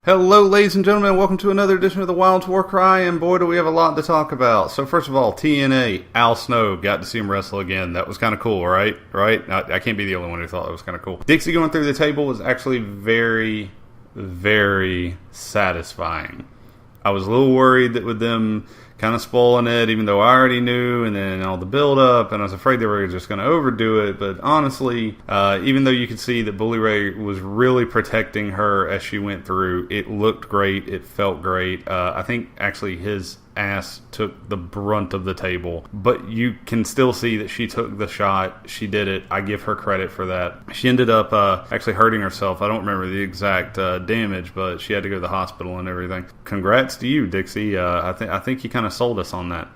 Hello, ladies and gentlemen. Welcome to another edition of the Wild War Cry, and boy, do we have a lot to talk about. So, first of all, TNA, Al Snow, got to see him wrestle again. That was kind of cool, right? I can't be the only one who thought it was kind of cool. Dixie going through the table was actually very, very satisfying. I was a little worried that with them kind of spoiling it, even though I already knew, and then all the build-up, and I was afraid they were just going to overdo it. But honestly, even though you could see that Bully Ray was really protecting her as she went through, it looked great, it felt great. I think actually his ass took the brunt of the table, but you can still see that she took the shot. She did it. I give her credit for that. She ended up actually hurting herself. I don't remember the exact damage, but she had to go to the hospital and everything. Congrats to you, Dixie. I think you kind of sold us on that.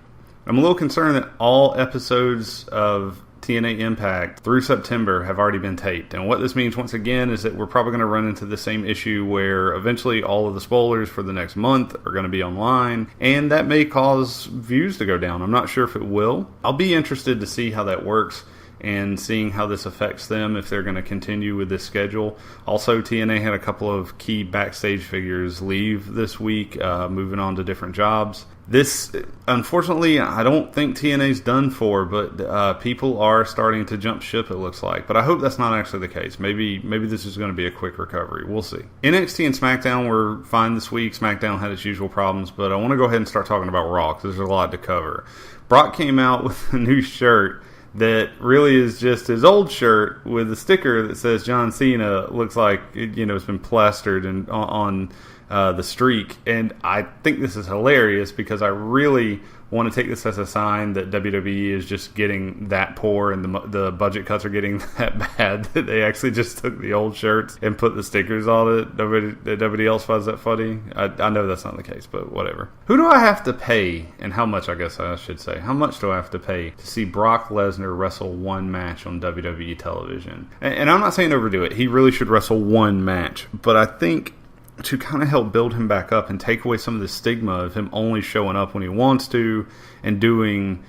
I'm a little concerned that all episodes of TNA Impact through September have already been taped. And what this means, once again, is that we're probably going to run into the same issue where eventually all of the spoilers for the next month are going to be online, and that may cause views to go down. I'm not sure if it will. I'll be interested to see how that works and seeing how this affects them, if they're going to continue with this schedule. Also, TNA had a couple of key backstage figures leave this week, moving on to different jobs. This, unfortunately, I don't think TNA's done for, but people are starting to jump ship, it looks like. But I hope that's not actually the case. Maybe this is going to be a quick recovery. We'll see. NXT and SmackDown were fine this week. SmackDown had its usual problems, but I want to go ahead and start talking about Raw, because there's a lot to cover. Brock came out with a new shirt that really is just his old shirt with a sticker that says John Cena. Looks like it's been plastered on the streak, and I think this is hilarious because I really want to take this as a sign that WWE is just getting that poor and the budget cuts are getting that bad that they actually just took the old shirts and put the stickers on it. Nobody else finds that funny. I know that's not the case, but whatever. Who do I have to pay, and how much, I guess I should say, how much do I have to pay to see Brock Lesnar wrestle one match on WWE television? And I'm not saying overdo it. He really should wrestle one match, but I think to kind of help build him back up and take away some of the stigma of him only showing up when he wants to and doing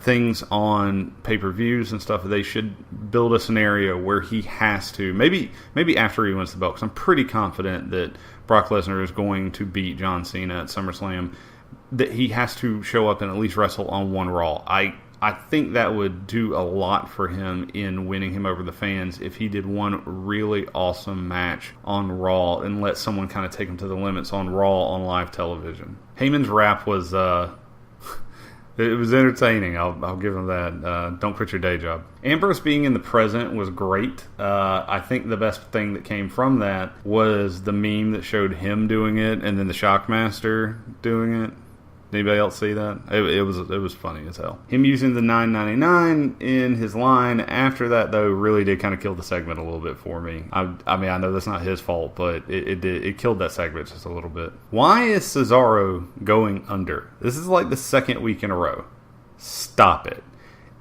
things on pay-per-views and stuff, they should build a scenario where he has to, maybe after he wins the belt, because I'm pretty confident that Brock Lesnar is going to beat John Cena at SummerSlam, that he has to show up and at least wrestle on one Raw. I think that would do a lot for him in winning him over the fans if he did one really awesome match on Raw and let someone kind of take him to the limits on Raw on live television. Heyman's rap was it was entertaining. I'll give him that. Don't quit your day job. Ambrose being in the present was great. I think the best thing that came from that was the meme that showed him doing it and then the Shockmaster doing it. Anybody else see that? It was funny as hell. Him using the $9.99 in his line after that, though, really did kind of kill the segment a little bit for me. I mean, I know that's not his fault, but it killed that segment just a little bit. Why is Cesaro going under? This is like the second week in a row. Stop it.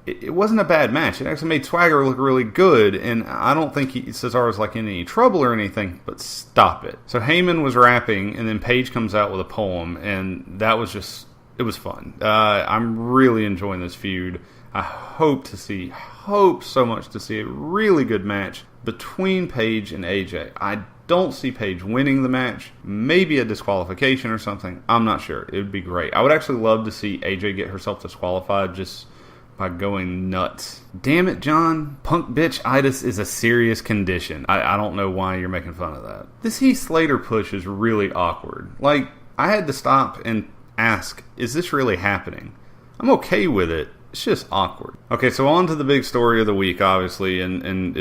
It wasn't a bad match. It actually made Swagger look really good, and I don't think Cesaro's like in any trouble or anything, but stop it. So Heyman was rapping, and then Paige comes out with a poem, and that was just, it was fun. I'm really enjoying this feud. I hope so much to see a really good match between Paige and AJ. I don't see Paige winning the match. Maybe a disqualification or something. I'm not sure. It would be great. I would actually love to see AJ get herself disqualified just by going nuts. Damn it, John. Punk bitch-itis is a serious condition. I don't know why you're making fun of that. This Heath Slater push is really awkward. Like, I had to stop and ask, is this really happening? I'm okay with it. It's just awkward. Okay, so on to the big story of the week, obviously, and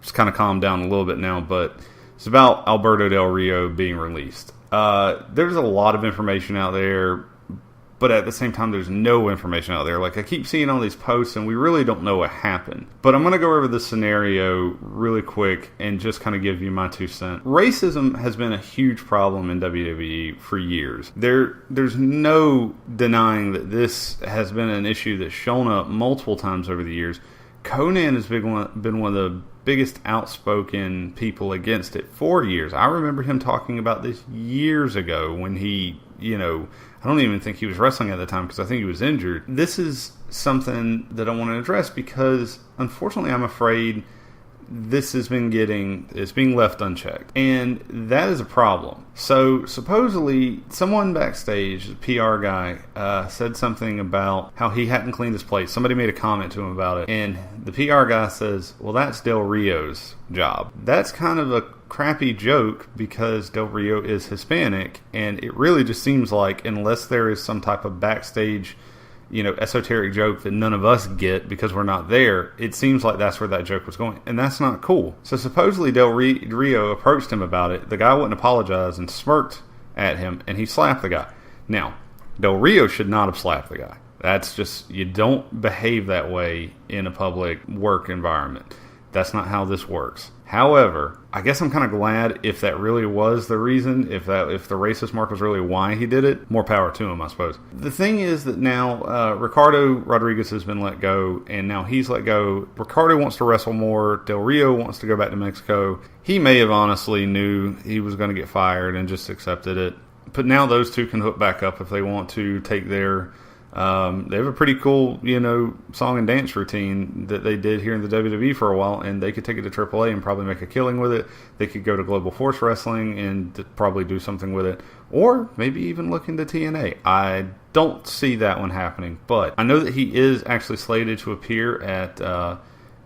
it's kind of calmed down a little bit now, but it's about Alberto Del Rio being released. There's a lot of information out there, but at the same time, there's no information out there. Like, I keep seeing all these posts, and we really don't know what happened. But I'm going to go over this scenario really quick and just kind of give you my 2 cents. Racism has been a huge problem in WWE for years. There's no denying that this has been an issue that's shown up multiple times over the years. Conan has been one of the biggest outspoken people against it for years. I remember him talking about this years ago when he, I don't even think he was wrestling at the time because I think he was injured. This is something that I want to address because, unfortunately, I'm afraid this has been it's being left unchecked. And that is a problem. So supposedly someone backstage, the PR guy, said something about how he hadn't cleaned his plate. Somebody made a comment to him about it. And the PR guy says, well, that's Del Rio's job. That's kind of a crappy joke because Del Rio is Hispanic. And it really just seems like, unless there is some type of backstage, esoteric joke that none of us get because we're not there, it seems like that's where that joke was going. And that's not cool. So supposedly Del Rio approached him about it. The guy wouldn't apologize and smirked at him, and he slapped the guy. Now, Del Rio should not have slapped the guy. That's just, you don't behave that way in a public work environment. That's not how this works. However, I guess I'm kind of glad if that really was the reason, if the racist mark was really why he did it. More power to him, I suppose. The thing is that now Ricardo Rodriguez has been let go, and now he's let go. Ricardo wants to wrestle more. Del Rio wants to go back to Mexico. He may have honestly knew he was going to get fired and just accepted it. But now those two can hook back up if they want to take their... they have a pretty cool, song and dance routine that they did here in the WWE for a while, and they could take it to AAA and probably make a killing with it. They could go to Global Force Wrestling and probably do something with it, or maybe even look into TNA. I don't see that one happening, but I know that he is actually slated to appear at a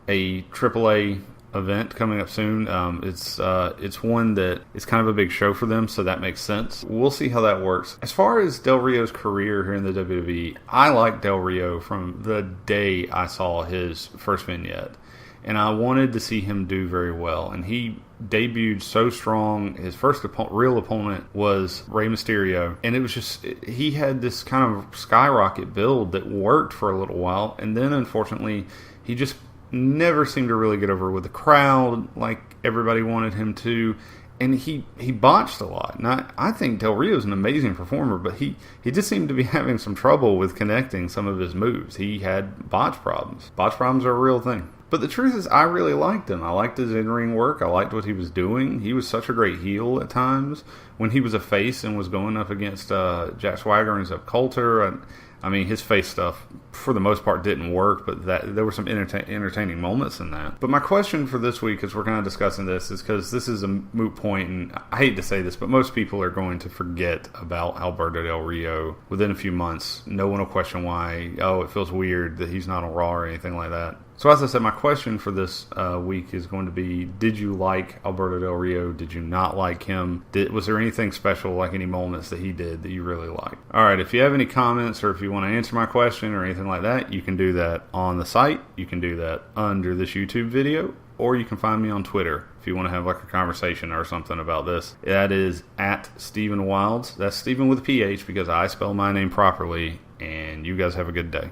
AAA event coming up soon. It's one that is kind of a big show for them, so that makes sense. We'll see how that works. As far as Del Rio's career here in the WWE, I like Del Rio from the day I saw his first vignette, and I wanted to see him do very well, and he debuted so strong. His first real opponent was Rey Mysterio, and it was just, he had this kind of skyrocket build that worked for a little while, and then unfortunately he just never seemed to really get over with the crowd like everybody wanted him to, and he botched a lot. And I think Del Rio is an amazing performer, but he just seemed to be having some trouble with connecting some of his moves. He had botch problems. Botch problems are a real thing. But the truth is, I really liked him. I liked his in-ring work. I liked what he was doing. He was such a great heel at times. When he was a face and was going up against Jack Swagger and Zeb Coulter, I mean, his face stuff, for the most part, didn't work, but there were some entertaining moments in that. But my question for this week, as we're kind of discussing this, is because this is a moot point, and I hate to say this, but most people are going to forget about Alberto Del Rio within a few months. No one will question why, it feels weird that he's not on Raw or anything like that. So as I said, my question for this week is going to be, did you like Alberto Del Rio? Did you not like him? Was there anything special, like any moments that he did that you really liked? All right, if you have any comments or if you want to answer my question or anything like that, you can do that on the site. You can do that under this YouTube video, or you can find me on Twitter if you want to have like a conversation or something about this. That is at Stephen Wilds. That's Stephen with a PH because I spell my name properly, and you guys have a good day.